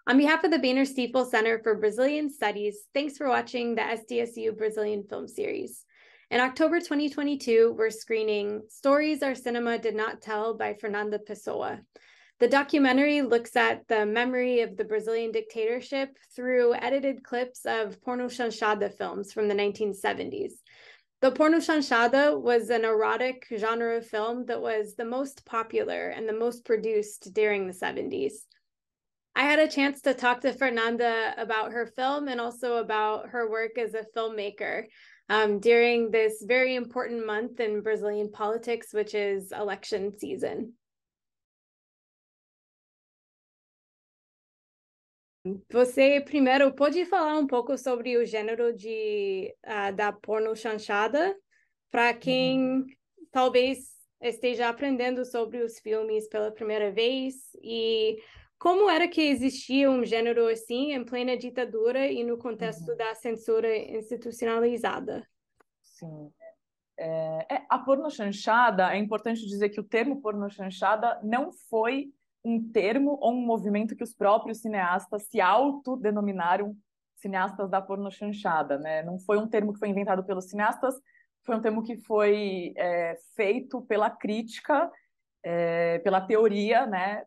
On behalf of the Boehner Stiefel Center for Brazilian Studies, thanks for watching the SDSU Brazilian Film Series. In October 2022, we're screening Stories Our Cinema Did Not Tell by Fernanda Pessoa. The documentary looks at the memory of the Brazilian dictatorship through edited clips of porno chanchada films from the 1970s. The porno chanchada was an erotic genre film that was the most popular and the most produced during the 70s. I had a chance to talk to Fernanda about her film and also about her work as a filmmaker during this very important month in Brazilian politics, which is election season. Você primeiro pode falar um pouco sobre o gênero da porno chanchada para quem talvez esteja aprendendo sobre os filmes pela primeira vez e como era que existia um gênero assim em plena ditadura e no contexto da censura institucionalizada? Sim. A pornochanchada, é importante dizer que o termo pornochanchada não foi um termo ou um movimento que os próprios cineastas se autodenominaram cineastas da pornochanchada, né? Não foi um termo que foi inventado pelos cineastas, foi um termo que foi feito pela crítica, pela teoria, né?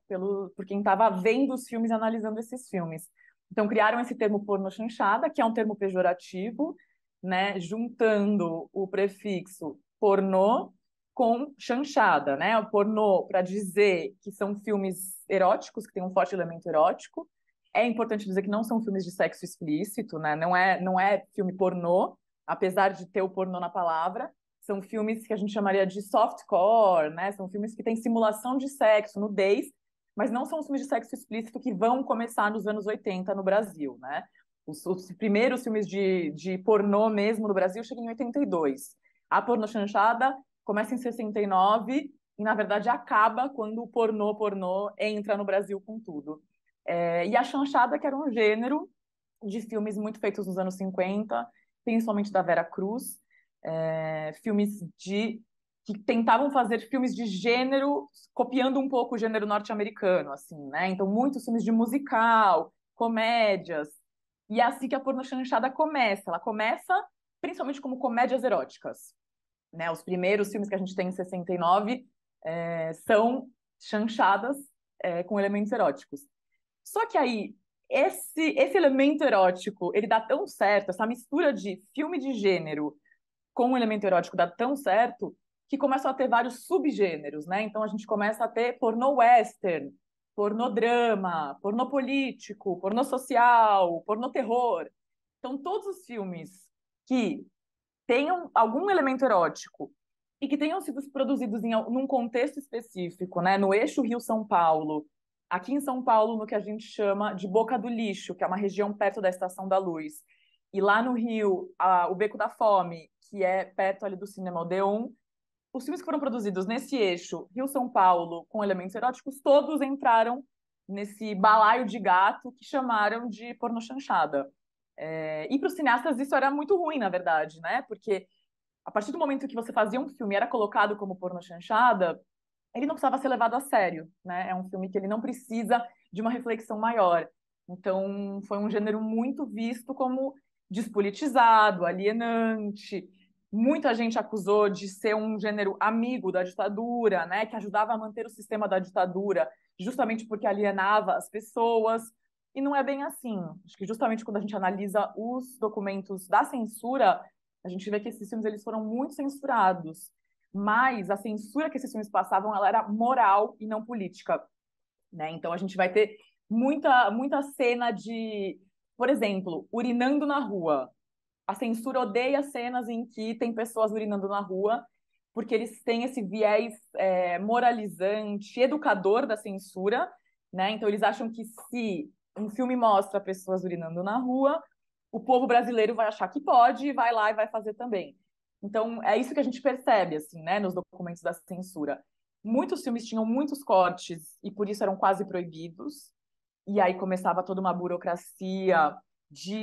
Por quem estava vendo os filmes e analisando esses filmes. Então criaram esse termo pornochanchada, que é um termo pejorativo, né, juntando o prefixo pornô com chanchada, né? O pornô para dizer que são filmes eróticos, que tem um forte elemento erótico. É importante dizer que não são filmes de sexo explícito, né? Não é filme pornô, apesar de ter o pornô na palavra. São filmes que a gente chamaria de softcore, né? São filmes que têm simulação de sexo, nudez, mas não são os filmes de sexo explícito que vão começar nos anos 80 no Brasil, né? Os primeiros filmes de pornô mesmo no Brasil chegam em 82. A pornochanchada começa em 69 e, na verdade, acaba quando o pornô entra no Brasil com tudo. E a chanchada, que era um gênero de filmes muito feitos nos anos 50, principalmente da Vera Cruz, filmes que tentavam fazer filmes de gênero, copiando um pouco o gênero norte-americano, assim, né? Então, muitos filmes de musical, comédias. E é assim que a pornochanchada começa. Ela começa principalmente como comédias eróticas, né? Os primeiros filmes que a gente tem em 69 são chanchadas com elementos eróticos. Só que aí, esse elemento erótico, ele dá tão certo, essa mistura de filme de gênero com um elemento erótico dá tão certo, que começam a ter vários subgêneros, né? Então a gente começa a ter pornô western, pornodrama, pornô político, pornô social, pornô terror. Então, todos os filmes que tenham algum elemento erótico e que tenham sido produzidos num contexto específico, né? No eixo Rio-São Paulo, aqui em São Paulo, no que a gente chama de Boca do Lixo, que é uma região perto da Estação da Luz, e lá no Rio, o Beco da Fome, que é perto ali do Cinema Odeon, os filmes que foram produzidos nesse eixo, Rio-São Paulo, com elementos eróticos, todos entraram nesse balaio de gato que chamaram de pornochanchada. E para os cineastas isso era muito ruim, na verdade, né? Porque a partir do momento que você fazia um filme e era colocado como pornochanchada, ele não precisava ser levado a sério, né? É um filme que ele não precisa de uma reflexão maior. Então, foi um gênero muito visto como despolitizado, alienante. Muita gente acusou de ser um gênero amigo da ditadura, né? Que ajudava a manter o sistema da ditadura, justamente porque alienava as pessoas. E não é bem assim. Acho que justamente quando a gente analisa os documentos da censura, a gente vê que esses filmes eles foram muito censurados. Mas a censura que esses filmes passavam, ela era moral e não política, né? Então a gente vai ter muita cena de, por exemplo, urinando na rua. A censura odeia cenas em que tem pessoas urinando na rua, porque eles têm esse viés moralizante, educador da censura, né? Então eles acham que se um filme mostra pessoas urinando na rua, o povo brasileiro vai achar que pode e vai lá e vai fazer também. Então, é isso que a gente percebe, assim, né, nos documentos da censura. Muitos filmes tinham muitos cortes e por isso eram quase proibidos. E aí começava toda uma burocracia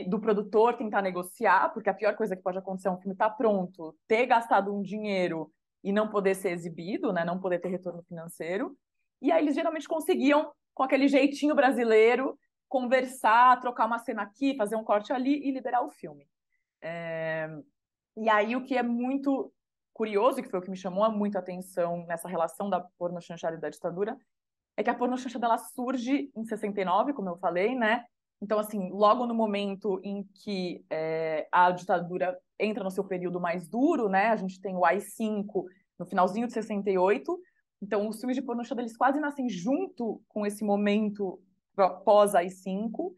do produtor tentar negociar, porque a pior coisa que pode acontecer é um filme estar pronto, ter gastado um dinheiro e não poder ser exibido, né, não poder ter retorno financeiro. E aí eles geralmente conseguiam, com aquele jeitinho brasileiro, conversar, trocar uma cena aqui, fazer um corte ali e liberar o filme. E aí o que é muito curioso, que foi o que me chamou muita atenção nessa relação da pornochanchada e da ditadura, é que a pornochanchada ela surge em 69, como eu falei, né? Então, assim, logo no momento em que a ditadura entra no seu período mais duro, né? A gente tem o AI-5 no finalzinho de 68. Então, os filmes de pornochanchada, eles quase nascem junto com esse momento pós-AI-5.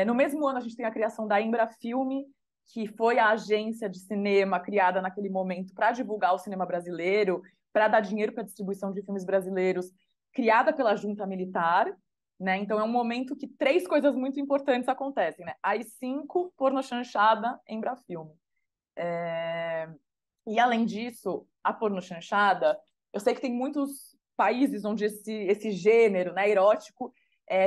No mesmo ano, a gente tem a criação da Embrafilme, que foi a agência de cinema criada naquele momento para divulgar o cinema brasileiro, para dar dinheiro para a distribuição de filmes brasileiros, criada pela junta militar, né? Então é um momento que 3 coisas muito importantes acontecem, né? AI-5, pornochanchada, Embrafilme. E além disso, a pornochanchada, eu sei que tem muitos países onde esse gênero, né, erótico,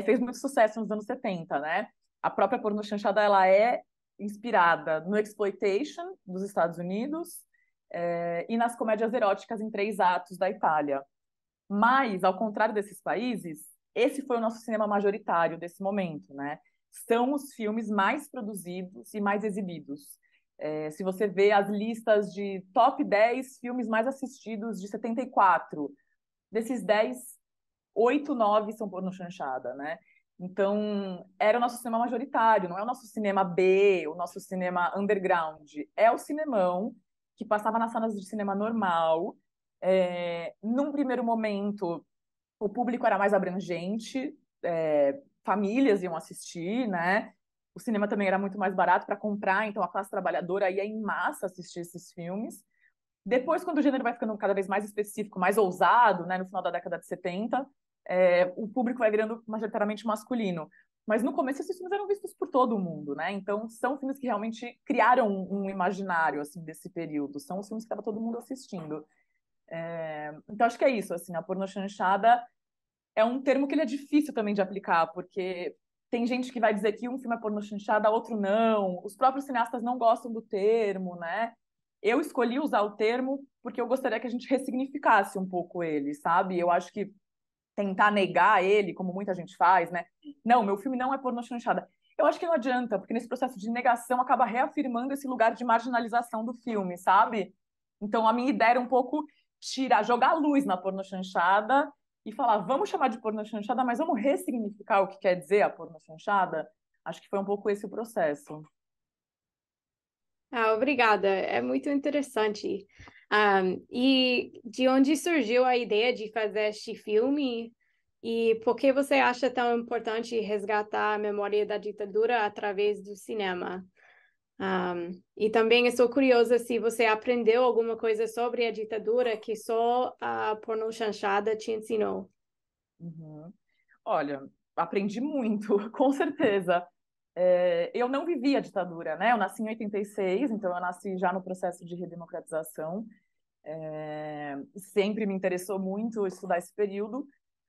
fez muito sucesso nos anos 70, né? A própria pornochanchada, ela é inspirada no exploitation dos Estados Unidos e nas comédias eróticas em 3 atos da Itália. Mas, ao contrário desses países, esse foi o nosso cinema majoritário desse momento, né? São os filmes mais produzidos e mais exibidos. Se você vê as listas de top 10 filmes mais assistidos de 74, desses 10, 8, 9 são pornochanchada, né? Então, era o nosso cinema majoritário, não é o nosso cinema B, o nosso cinema underground. É o cinemão que passava nas salas de cinema normal. Num primeiro momento, o público era mais abrangente, famílias iam assistir, né? O cinema também era muito mais barato para comprar, então a classe trabalhadora ia em massa assistir esses filmes. Depois, quando o gênero vai ficando cada vez mais específico, mais ousado, né, no final da década de 70, o público vai virando majoritariamente masculino. Mas no começo esses filmes eram vistos por todo mundo, né? Então são filmes que realmente criaram um imaginário assim desse período. São os filmes que estava todo mundo assistindo. Então acho que é isso, assim, a pornochanchada é um termo que ele é difícil também de aplicar, porque tem gente que vai dizer que um filme é pornochanchada, outro não. Os próprios cineastas não gostam do termo, né? Eu escolhi usar o termo porque eu gostaria que a gente ressignificasse um pouco ele, sabe? Eu acho que tentar negar ele, como muita gente faz, né? Não, meu filme não é pornochanchada. Eu acho que não adianta, porque nesse processo de negação acaba reafirmando esse lugar de marginalização do filme, sabe? Então a minha ideia era um pouco tirar, jogar luz na pornochanchada e falar, vamos chamar de pornochanchada, mas vamos ressignificar o que quer dizer a pornochanchada. Acho que foi um pouco esse o processo. Ah, obrigada. É muito interessante. E de onde surgiu a ideia de fazer este filme? E por que você acha tão importante resgatar a memória da ditadura através do cinema? E também eu sou curiosa se você aprendeu alguma coisa sobre a ditadura que só a pornochanchada te ensinou. Uhum. Olha, aprendi muito, com certeza. Eu não vivi a ditadura, né? Eu nasci em 86, então eu nasci já no processo de redemocratização. Sempre me interessou muito estudar esse período,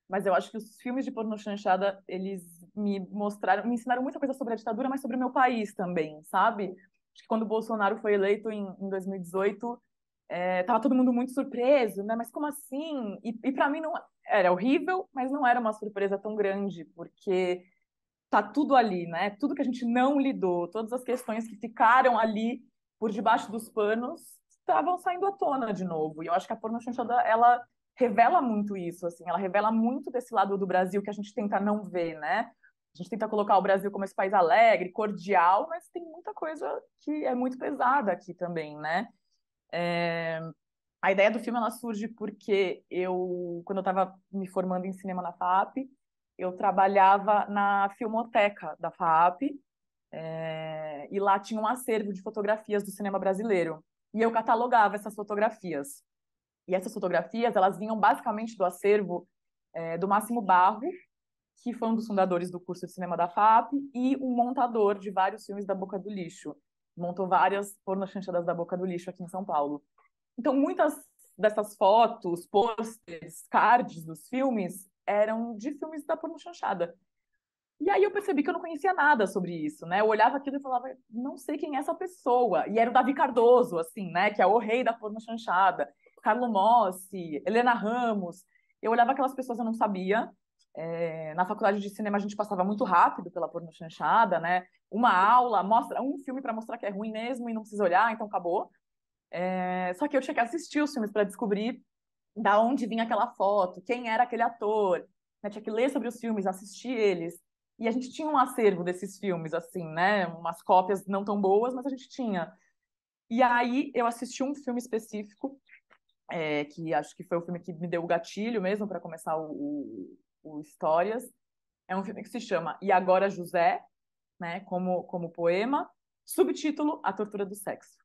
mas eu acho que os filmes de pornochanchada, eles me mostraram, me ensinaram muita coisa sobre a ditadura, mas sobre o meu país também, sabe? Acho que quando o Bolsonaro foi eleito em 2018, tava todo mundo muito surpreso, né? Mas como assim? E para mim não era horrível, mas não era uma surpresa tão grande, porque tá tudo ali, né? Tudo que a gente não lidou, todas as questões que ficaram ali por debaixo dos panos estavam saindo à tona de novo. E eu acho que a pornochanchada, ela revela muito isso, assim, ela revela muito desse lado do Brasil que a gente tenta não ver, né? A gente tenta colocar o Brasil como esse país alegre, cordial, mas tem muita coisa que é muito pesada aqui também, né? A ideia do filme ela surge porque quando eu estava me formando em cinema na FAP, eu trabalhava na filmoteca da FAP, e lá tinha um acervo de fotografias do cinema brasileiro. E eu catalogava essas fotografias. E essas fotografias, elas vinham basicamente do acervo do Máximo Barro, que foi um dos fundadores do curso de cinema da FAP e um montador de vários filmes da Boca do Lixo. Montou várias pornochanchadas da Boca do Lixo aqui em São Paulo. Então, muitas dessas fotos, pôsteres, cards dos filmes eram de filmes da pornochanchada. E aí eu percebi que eu não conhecia nada sobre isso, né? Eu olhava aquilo e falava, não sei quem é essa pessoa. E era o Davi Cardoso, assim, né? Que é o rei da pornochanchada. Carlo Mossi, Helena Ramos. Eu olhava aquelas pessoas, eu não sabia. Na faculdade de cinema a gente passava muito rápido pela pornochanchada, né? Uma aula, mostra um filme para mostrar que é ruim mesmo e não precisa olhar, então acabou. Só que eu tinha que assistir os filmes para descobrir da onde vinha aquela foto, quem era aquele ator, né? Tinha que ler sobre os filmes, assistir eles. E a gente tinha um acervo desses filmes, assim, né? Umas cópias não tão boas, mas a gente tinha. E aí eu assisti um filme específico, que acho que foi o filme que me deu o gatilho mesmo para começar o Histórias. É um filme que se chama E Agora José, né? Como poema. Subtítulo: A Tortura do Sexo.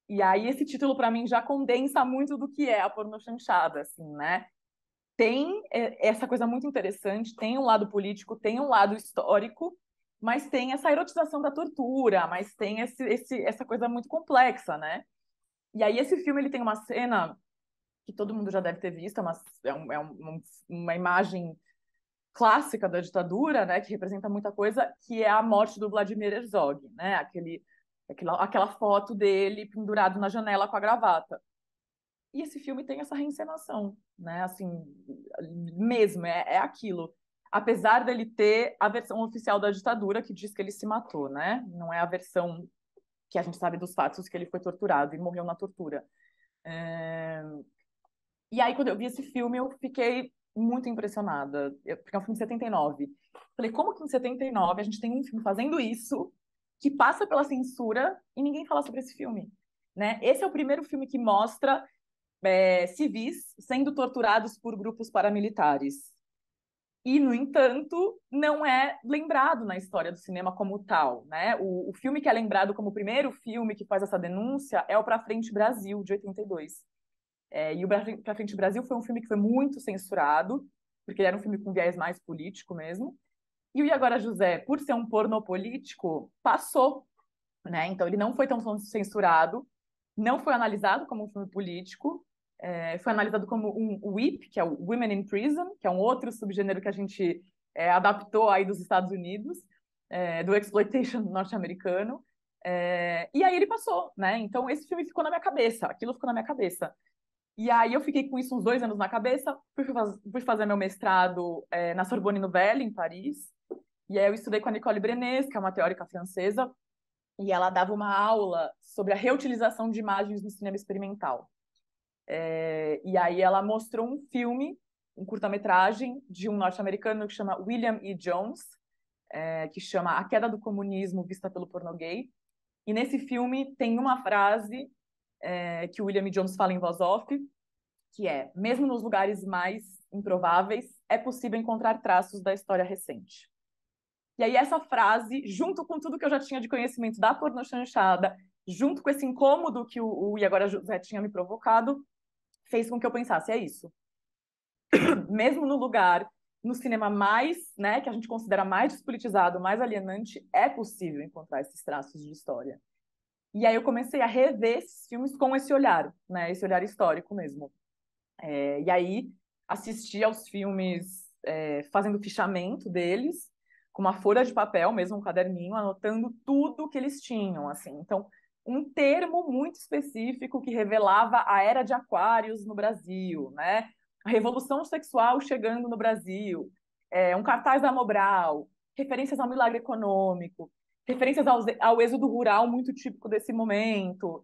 E aí esse título para mim já condensa muito do que é a pornochanchada, assim, né? Tem essa coisa muito interessante, tem um lado político, tem um lado histórico, mas tem essa erotização da tortura, mas tem essa coisa muito complexa, né? E aí esse filme ele tem uma cena que todo mundo já deve ter visto, uma imagem clássica da ditadura, né, que representa muita coisa, que é a morte do Vladimir Herzog, né? Aquela foto dele pendurado na janela com a gravata. E esse filme tem essa reencenação, né? Assim, mesmo, é aquilo. Apesar dele ter a versão oficial da ditadura que diz que ele se matou, né? Não é a versão que a gente sabe dos fatos que ele foi torturado e morreu na tortura. É... E aí, quando eu vi esse filme, eu fiquei muito impressionada, porque é um filme de 79. Falei, como que em 79 a gente tem um filme fazendo isso, que passa pela censura e ninguém fala sobre esse filme? Né? Esse é o primeiro filme que mostra civis sendo torturados por grupos paramilitares. E, no entanto, não é lembrado na história do cinema como tal, né? O filme que é lembrado como o primeiro filme que faz essa denúncia é o Pra Frente Brasil, de 82. E o Pra Frente Brasil foi um filme que foi muito censurado, porque ele era um filme com viés mais político mesmo. E o E Agora José, por ser um pornô político, passou, né? Então ele não foi tão censurado, não foi analisado como um filme político, foi analisado como um WIP, que é o Women in Prison, que é um outro subgênero que a gente adaptou aí dos Estados Unidos, do exploitation norte-americano. E aí ele passou, né? Então esse filme ficou na minha cabeça, aquilo ficou na minha cabeça. E aí eu fiquei com isso uns 2 anos na cabeça, fui fazer meu mestrado na Sorbonne Nouvelle, em Paris, e aí eu estudei com a Nicole Brenes, que é uma teórica francesa, e ela dava uma aula sobre a reutilização de imagens no cinema experimental. E aí ela mostrou um filme, um curta-metragem, de um norte-americano que chama William E. Jones, que chama A Queda do Comunismo Vista pelo Pornô Gay. E nesse filme tem uma frase que o William E. Jones fala em voz off, que é: mesmo nos lugares mais improváveis, é possível encontrar traços da história recente. E aí essa frase, junto com tudo que eu já tinha de conhecimento da pornochanchada, junto com esse incômodo que o E Agora José tinha me provocado, fez com que eu pensasse, é isso. Mesmo no lugar, no cinema mais, né, que a gente considera mais despolitizado, mais alienante, é possível encontrar esses traços de história. E aí eu comecei a rever esses filmes com esse olhar, né, esse olhar histórico mesmo. E aí assisti aos filmes fazendo fichamento deles, com uma folha de papel, mesmo um caderninho, anotando tudo que eles tinham, assim. Então, um termo muito específico que revelava a era de Aquários no Brasil, né? A revolução sexual chegando no Brasil, um cartaz da Mobral, referências ao milagre econômico, referências ao êxodo rural muito típico desse momento,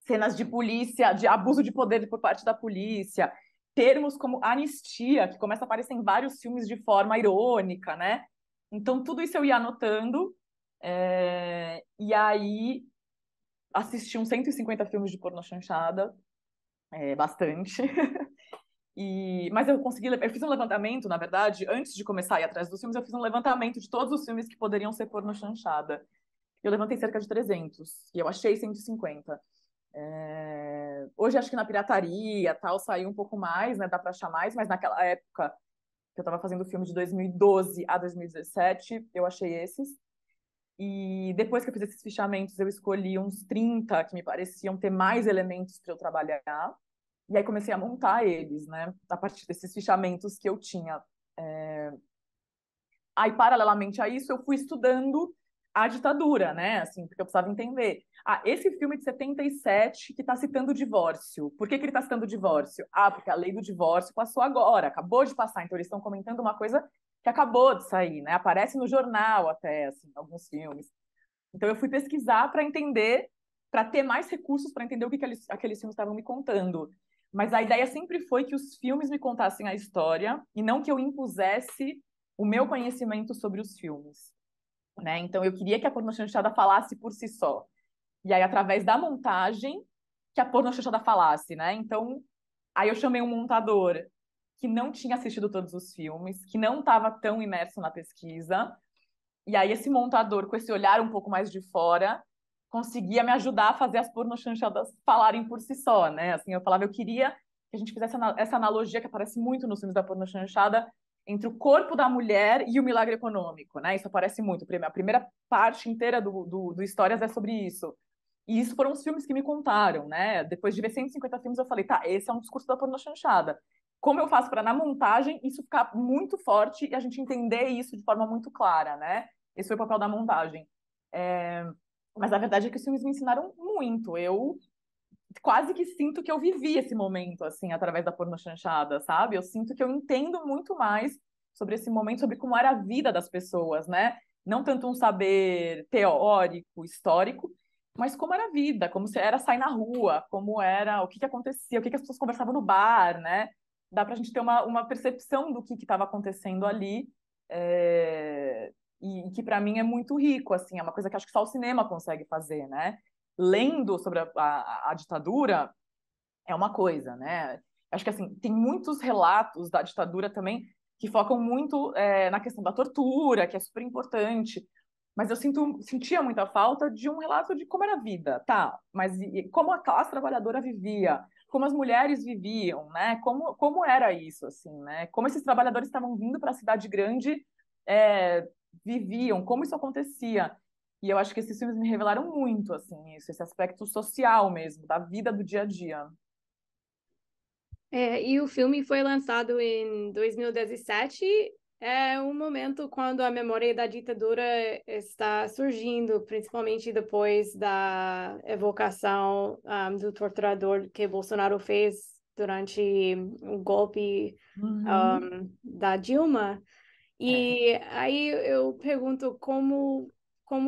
cenas de polícia, de abuso de poder por parte da polícia, termos como anistia, que começa a aparecer em vários filmes de forma irônica, né? Então, tudo isso eu ia anotando, e aí assisti uns 150 filmes de pornochanchada, bastante. Mas eu fiz um levantamento, na verdade, antes de começar a ir atrás dos filmes, eu fiz um levantamento de todos os filmes que poderiam ser pornochanchada. Eu levantei cerca de 300, e eu achei 150. Hoje acho que na pirataria tal saiu um pouco mais, né? Dá para achar mais, mas naquela época que eu estava fazendo o filme de 2012 a 2017, eu achei esses. E depois que eu fiz esses fichamentos, eu escolhi uns 30 que me pareciam ter mais elementos para eu trabalhar. E aí comecei a montar eles, né? A partir desses fichamentos que eu tinha. Aí, paralelamente a isso, eu fui estudando a ditadura, né? Assim, porque eu precisava entender. Ah, esse filme de 77 que está citando o divórcio. Por que que ele está citando o divórcio? Ah, porque a lei do divórcio passou agora, acabou de passar. Então eles estão comentando uma coisa que acabou de sair, né? Aparece no jornal até, assim, alguns filmes. Então eu fui pesquisar para entender, para ter mais recursos para entender o que aqueles filmes estavam me contando. Mas a ideia sempre foi que os filmes me contassem a história e não que eu impusesse o meu conhecimento sobre os filmes, né? Então eu queria que a pornochanchada falasse por si só. E aí através da montagem que a pornochanchada falasse, né? Então aí eu chamei um montador que não tinha assistido todos os filmes, que não estava tão imerso na pesquisa, e aí esse montador, com esse olhar um pouco mais de fora, conseguia me ajudar a fazer as pornochanchadas falarem por si só, né? Assim, eu falava, eu queria que a gente fizesse essa analogia que aparece muito nos filmes da pornochanchada entre o corpo da mulher e o milagre econômico, né? Isso aparece muito. A primeira parte inteira do Histórias é sobre isso. E isso foram os filmes que me contaram, né? Depois de ver 150 filmes, eu falei, tá, esse é um discurso da pornochanchada. Como eu faço para, na montagem, isso ficar muito forte e a gente entender isso de forma muito clara, né? Esse foi o papel da montagem. É... Mas a verdade é que os filmes me ensinaram muito. Eu quase que sinto que eu vivi esse momento, assim, através da pornochanchada, sabe? Eu sinto que eu entendo muito mais sobre esse momento, sobre como era a vida das pessoas, né? Não tanto um saber teórico, histórico, mas como era a vida, como se era sair na rua, como era, o que que acontecia, o que que as pessoas conversavam no bar, né? Dá pra gente ter uma percepção do que estava acontecendo ali, e que para mim é muito rico, assim, é uma coisa que acho que só o cinema consegue fazer, né? Lendo sobre a ditadura é uma coisa, né? Acho que assim tem muitos relatos da ditadura também que focam muito na questão da tortura, que é super importante. Mas eu sentia muita falta de um relato de como era a vida, tá? Mas e como a classe trabalhadora vivia, como as mulheres viviam, né? Como era isso, assim, né? Como esses trabalhadores estavam vindo para a cidade grande, é, viviam, como isso acontecia. E eu acho que esses filmes me revelaram muito, assim, isso, esse aspecto social mesmo, da vida do dia a dia. E o filme foi lançado em 2017, é um momento quando a memória da ditadura está surgindo, principalmente depois da evocação do torturador que Bolsonaro fez durante o golpe Uhum. da Dilma. É, E aí eu pergunto como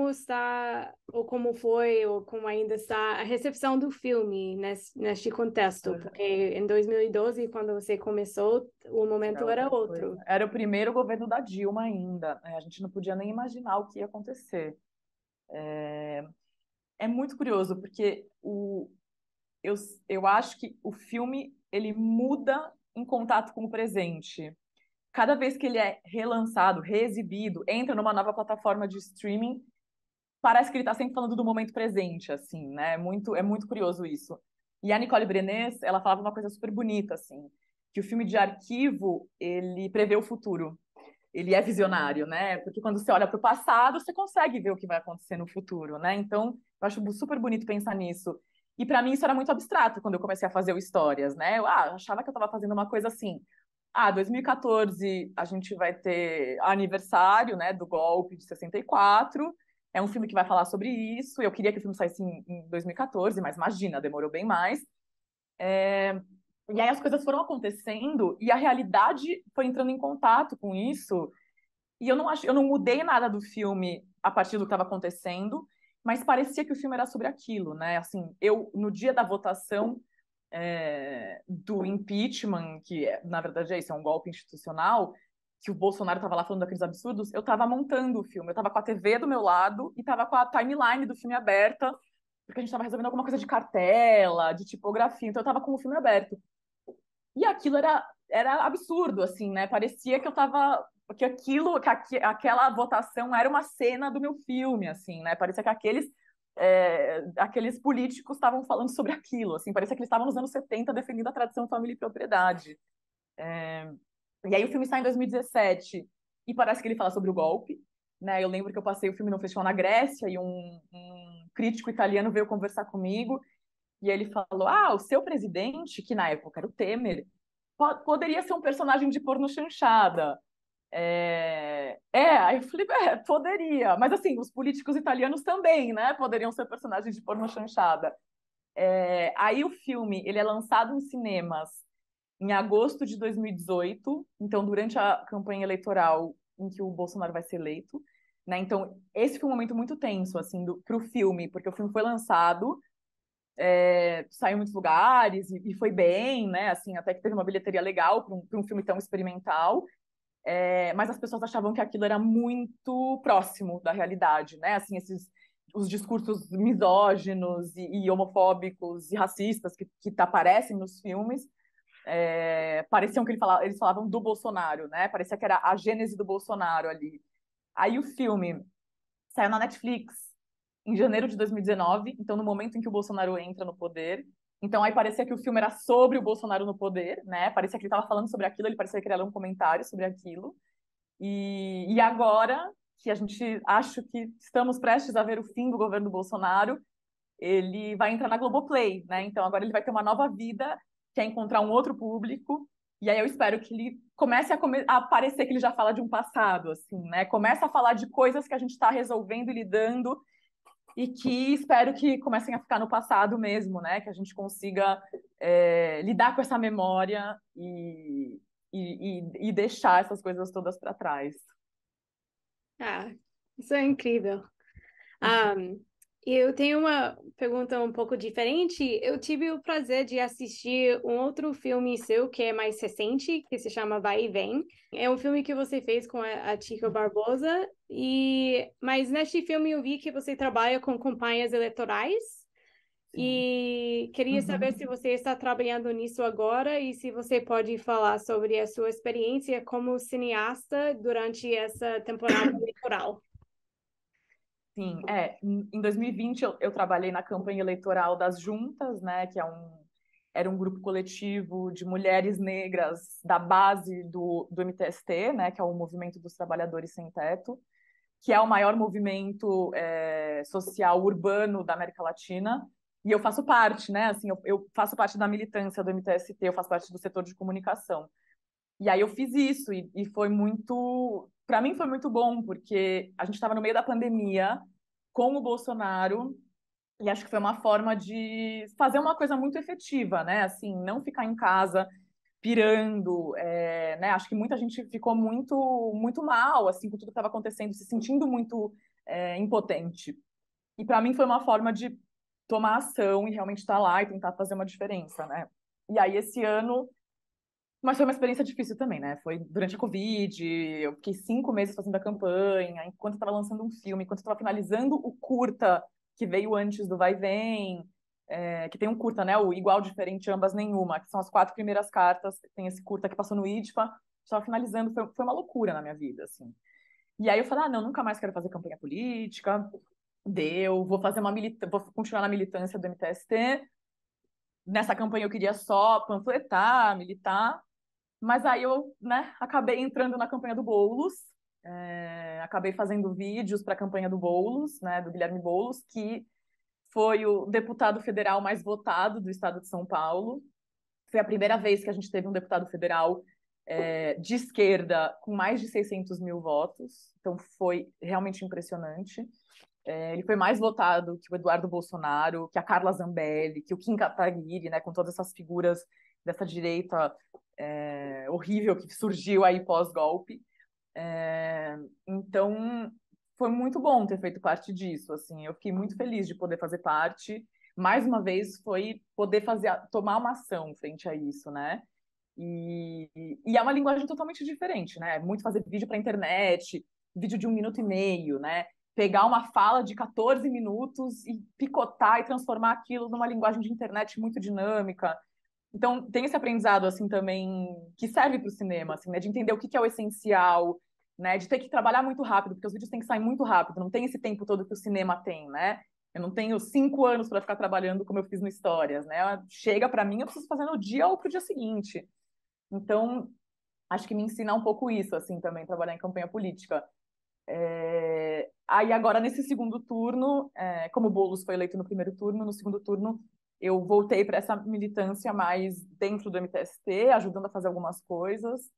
está, ou como foi, ou como ainda está a recepção do filme neste contexto, porque em 2012, quando você começou, o momento era era outra coisa. outro. Era o primeiro governo da Dilma ainda, né? A gente não podia nem imaginar o que ia acontecer. É muito curioso, porque eu, eu acho que o filme ele muda em contato com o presente. Cada vez que ele é relançado, reexibido, entra numa nova plataforma de streaming, parece que ele está sempre falando do momento presente, assim, né? É muito curioso isso. E a Nicole Brenes, ela falava uma coisa super bonita, assim, que o filme de arquivo, ele prevê o futuro. Ele é visionário, né? Porque quando você olha para o passado, você consegue ver o que vai acontecer no futuro, né? Então, eu acho super bonito pensar nisso. E para mim isso era muito abstrato quando eu comecei a fazer o Histórias, né? Eu achava que eu estava fazendo uma coisa assim. 2014 a gente vai ter aniversário, né, do golpe de 64. É um filme que vai falar sobre isso. Eu queria que o filme saísse em 2014, mas imagina, demorou bem mais. E aí as coisas foram acontecendo e a realidade foi entrando em contato com isso. E eu não mudei nada do filme a partir do que estava acontecendo, mas parecia que o filme era sobre aquilo, né? Assim, eu no dia da votação do impeachment, que na verdade é isso, é um golpe institucional, que o Bolsonaro estava lá falando daqueles absurdos, eu estava montando o filme, eu estava com a TV do meu lado e estava com a timeline do filme aberta, porque a gente estava resolvendo alguma coisa de cartela, de tipografia, então eu estava com o filme aberto. E aquilo era absurdo, assim, né? Parecia que eu tava. Que aquilo, aquela votação era uma cena do meu filme, assim, né? Parecia que aqueles políticos estavam falando sobre aquilo, assim, parecia que eles estavam nos anos 70 defendendo a tradição família e propriedade. E aí o filme sai em 2017 e parece que ele fala sobre o golpe, né? Eu lembro que eu passei o filme no festival na Grécia e um crítico italiano veio conversar comigo e ele falou: o seu presidente, que na época era o Temer, poderia ser um personagem de porno chanchada. Aí eu falei, poderia. Mas assim, os políticos italianos também, né? Poderiam ser personagens de porno chanchada. Aí o filme, ele é lançado em cinemas em agosto de 2018, então durante a campanha eleitoral em que o Bolsonaro vai ser eleito, né? Então esse foi um momento muito tenso, assim, pro filme, porque o filme foi lançado, saiu em muitos lugares e foi bem, né? Assim, até que teve uma bilheteria legal para um filme tão experimental. Mas as pessoas achavam que aquilo era muito próximo da realidade, né? Assim, os discursos misóginos e homofóbicos e racistas que aparecem nos filmes, pareciam que eles falavam do Bolsonaro, né? Parecia que era a gênese do Bolsonaro ali. Aí o filme saiu na Netflix em janeiro de 2019, então no momento em que o Bolsonaro entra no poder. Então aí parecia que o filme era sobre o Bolsonaro no poder, né? Parecia que ele estava falando sobre aquilo, ele parecia que ele era um comentário sobre aquilo. E agora que a gente acha que estamos prestes a ver o fim do governo Bolsonaro, ele vai entrar na Globoplay, né? Então agora ele vai ter uma nova vida, que é encontrar um outro público. E aí eu espero que ele comece a parecer que ele já fala de um passado, assim, né? Começa a falar de coisas que a gente está resolvendo e lidando e que espero que comecem a ficar no passado mesmo, né? Que a gente consiga lidar com essa memória e deixar essas coisas todas para trás. Ah, isso é incrível. Eu tenho uma pergunta um pouco diferente. Eu tive o prazer de assistir um outro filme seu que é mais recente, que se chama Vai e Vem. É um filme que você fez com a Chica Barbosa, mas neste filme eu vi que você trabalha com campanhas eleitorais Sim. e queria saber se você está trabalhando nisso agora e se você pode falar sobre a sua experiência como cineasta durante essa temporada eleitoral. Sim, em 2020 eu trabalhei na campanha eleitoral das Juntas, né, era um grupo coletivo de mulheres negras da base do MTST, né, que é o Movimento dos Trabalhadores Sem Teto, que é o maior movimento social urbano da América Latina, e eu faço parte, né, assim, eu faço parte da militância do MTST, eu faço parte do setor de comunicação. E aí eu fiz isso e foi muito, para mim foi muito bom, porque a gente estava no meio da pandemia com o Bolsonaro e acho que foi uma forma de fazer uma coisa muito efetiva, né? Assim, não ficar em casa pirando, né? Acho que muita gente ficou muito mal, assim, com tudo que estava acontecendo, se sentindo muito impotente. E para mim foi uma forma de tomar ação e realmente estar lá e tentar fazer uma diferença, né? E aí esse ano mas foi uma experiência difícil também, né? Foi durante a Covid, eu fiquei 5 meses fazendo a campanha, enquanto estava lançando um filme, enquanto estava finalizando o curta que veio antes do Vai e Vem, que tem um curta, né? O Igual, Diferente, Ambas, Nenhuma, que são as 4 primeiras cartas, tem esse curta que passou no IDFA, estava finalizando, foi uma loucura na minha vida, assim. E aí eu falei, não, nunca mais quero fazer campanha política, vou fazer vou continuar na militância do MTST. Nessa campanha eu queria só panfletar, militar, mas aí eu, né, acabei entrando na campanha do Boulos, acabei fazendo vídeos para a campanha do Boulos, né, do Guilherme Boulos, que foi o deputado federal mais votado do estado de São Paulo. Foi a primeira vez que a gente teve um deputado federal de esquerda com mais de 600 mil votos, então foi realmente impressionante. Ele foi mais votado que o Eduardo Bolsonaro, que a Carla Zambelli, que o Kim Kataguiri, né, com todas essas figuras dessa direita horrível que surgiu aí pós-golpe. Então, foi muito bom ter feito parte disso. Assim, eu fiquei muito feliz de poder fazer parte. Mais uma vez, foi poder tomar uma ação frente a isso, né? E é uma linguagem totalmente diferente, né? Muito fazer vídeo para internet, vídeo de 1 minuto e meio, né? Pegar uma fala de 14 minutos e picotar e transformar aquilo numa linguagem de internet muito dinâmica. Então, tem esse aprendizado, assim, também, que serve para o cinema, assim, né? De entender o que é o essencial, né? De ter que trabalhar muito rápido, porque os vídeos têm que sair muito rápido, não tem esse tempo todo que o cinema tem, né? Eu não tenho 5 anos para ficar trabalhando como eu fiz no Histórias, né? Chega para mim, eu preciso fazer no dia ou pro dia seguinte. Então, acho que me ensina um pouco isso, assim, também, trabalhar em campanha política. Aí agora, nesse segundo turno, como o Boulos foi eleito no primeiro turno, no segundo turno eu voltei para essa militância mais dentro do MTST, ajudando a fazer algumas coisas.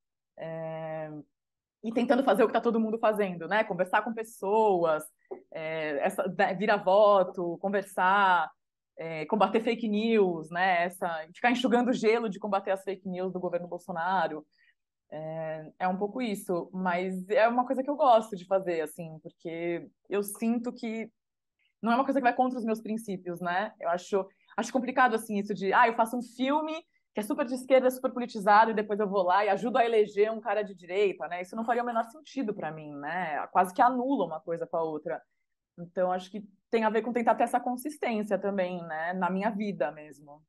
e tentando fazer o que está todo mundo fazendo, né? Conversar com pessoas, virar voto, conversar, combater fake news, né? Ficar enxugando o gelo de combater as fake news do governo Bolsonaro. É um pouco isso, mas é uma coisa que eu gosto de fazer, assim, porque eu sinto que não é uma coisa que vai contra os meus princípios, né? Eu acho complicado, assim, isso de, eu faço um filme que é super de esquerda, super politizado, e depois eu vou lá e ajudo a eleger um cara de direita, né? Isso não faria o menor sentido para mim, né? Quase que anula uma coisa com a outra. Então, acho que tem a ver com tentar ter essa consistência também, né? Na minha vida mesmo.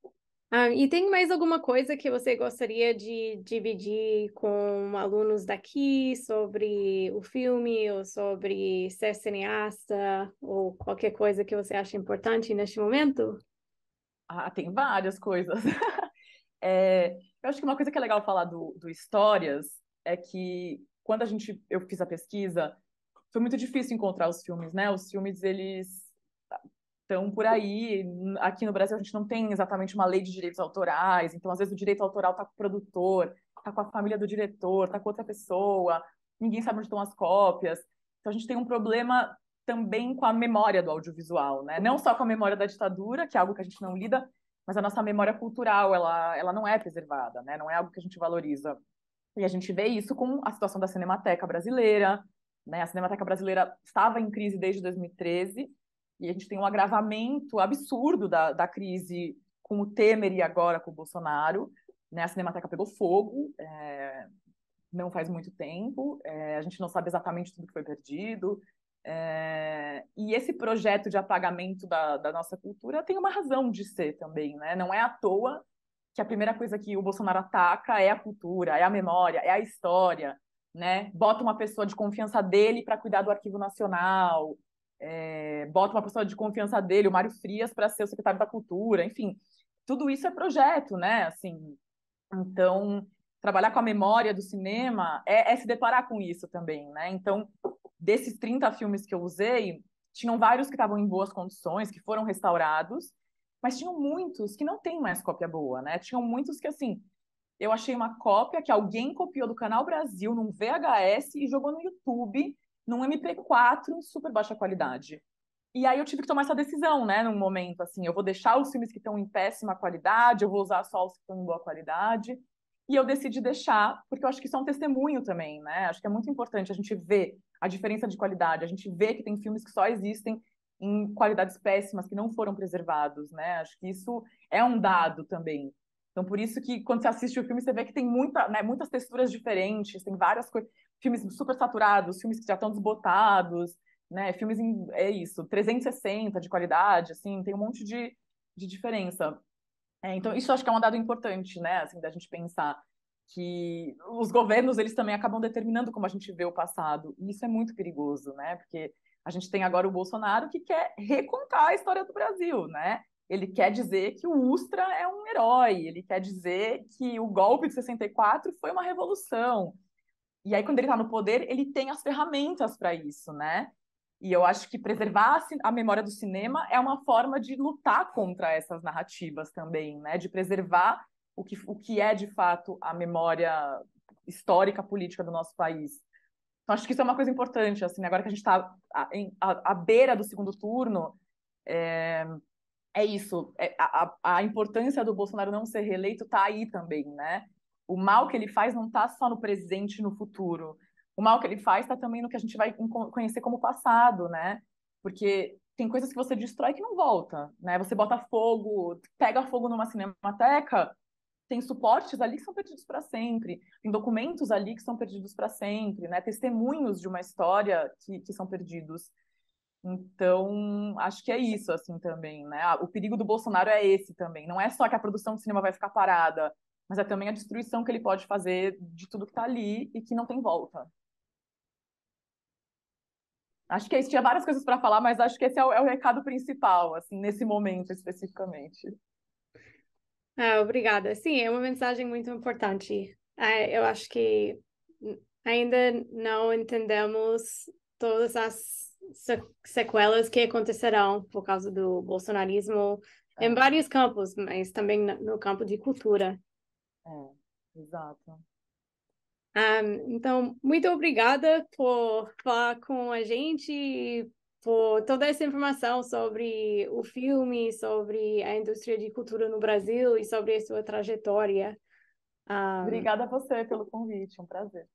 E tem mais alguma coisa que você gostaria de dividir com alunos daqui sobre o filme ou sobre ser cineasta ou qualquer coisa que você acha importante neste momento? Tem várias coisas. Eu acho que uma coisa que é legal falar do Histórias é que quando eu fiz a pesquisa, foi muito difícil encontrar os filmes, né? Os filmes, eles estão por aí. Aqui no Brasil, a gente não tem exatamente uma lei de direitos autorais, então, às vezes, o direito autoral está com o produtor, está com a família do diretor, está com outra pessoa, ninguém sabe onde estão as cópias. Então, a gente tem um problema também com a memória do audiovisual, né? Não só com a memória da ditadura, que é algo que a gente não lida, mas a nossa memória cultural, ela não é preservada, né? Não é algo que a gente valoriza. E a gente vê isso com a situação da Cinemateca Brasileira, né? A Cinemateca Brasileira estava em crise desde 2013, e a gente tem um agravamento absurdo da crise com o Temer e agora com o Bolsonaro, né? A Cinemateca pegou fogo, não faz muito tempo, a gente não sabe exatamente tudo que foi perdido, e esse projeto de apagamento da nossa cultura tem uma razão de ser também, né? Não é à toa que a primeira coisa que o Bolsonaro ataca é a cultura, é a memória, é a história, né? Bota uma pessoa de confiança dele para cuidar do Arquivo Nacional, bota uma pessoa de confiança dele, o Mário Frias, para ser o secretário da Cultura, enfim, tudo isso é projeto, né? Assim, então, trabalhar com a memória do cinema é se deparar com isso também, né? Então, desses 30 filmes que eu usei, tinham vários que estavam em boas condições, que foram restaurados, mas tinham muitos que não tem mais cópia boa, né? Tinham muitos que, assim, eu achei uma cópia que alguém copiou do Canal Brasil num VHS e jogou no YouTube, num MP4 em super baixa qualidade. E aí eu tive que tomar essa decisão, né, num momento, assim, eu vou deixar os filmes que estão em péssima qualidade, eu vou usar só os que estão em boa qualidade. E eu decidi deixar, porque eu acho que isso é um testemunho também, né? Acho que é muito importante a gente ver a diferença de qualidade, a gente vê que tem filmes que só existem em qualidades péssimas, que não foram preservados, né? Acho que isso é um dado também. Então, por isso que quando você assiste o filme, você vê que tem muitas texturas diferentes, tem várias coisas, filmes super saturados, filmes que já estão desbotados, né? Filmes é isso, 360 de qualidade, assim, tem um monte de diferença. Então, isso eu acho que é um dado importante, né? Assim, da gente pensar que os governos, eles também acabam determinando como a gente vê o passado. E isso é muito perigoso, né? Porque a gente tem agora o Bolsonaro que quer recontar a história do Brasil, né? Ele quer dizer que o Ustra é um herói, ele quer dizer que o golpe de 64 foi uma revolução. E aí, quando ele está no poder, ele tem as ferramentas para isso, né? E eu acho que preservar a memória do cinema é uma forma de lutar contra essas narrativas também, né? De preservar o que é, de fato, a memória histórica, política do nosso país. Então, acho que isso é uma coisa importante, assim, agora que a gente está à beira do segundo turno, é isso. A importância do Bolsonaro não ser reeleito está aí também, né? O mal que ele faz não está só no presente e no futuro. O mal que ele faz está também no que a gente vai conhecer como passado, né? Porque tem coisas que você destrói que não volta, né? Você bota fogo, pega fogo numa cinemateca, tem suportes ali que são perdidos para sempre, tem documentos ali que são perdidos para sempre, né? Testemunhos de uma história que são perdidos. Então, acho que é isso, assim, também, né? O perigo do Bolsonaro é esse também. Não é só que a produção de cinema vai ficar parada, mas é também a destruição que ele pode fazer de tudo que está ali e que não tem volta. Acho que tinha várias coisas para falar, mas acho que esse é o recado principal, assim, nesse momento especificamente. Obrigada. Sim, é uma mensagem muito importante. Eu acho que ainda não entendemos todas as sequelas que acontecerão por causa do bolsonarismo em vários campos, mas também no campo de cultura. Exato. Então, muito obrigada por falar com a gente, por toda essa informação sobre o filme, sobre a indústria de cultura no Brasil e sobre a sua trajetória. Obrigada a você pelo convite, um prazer.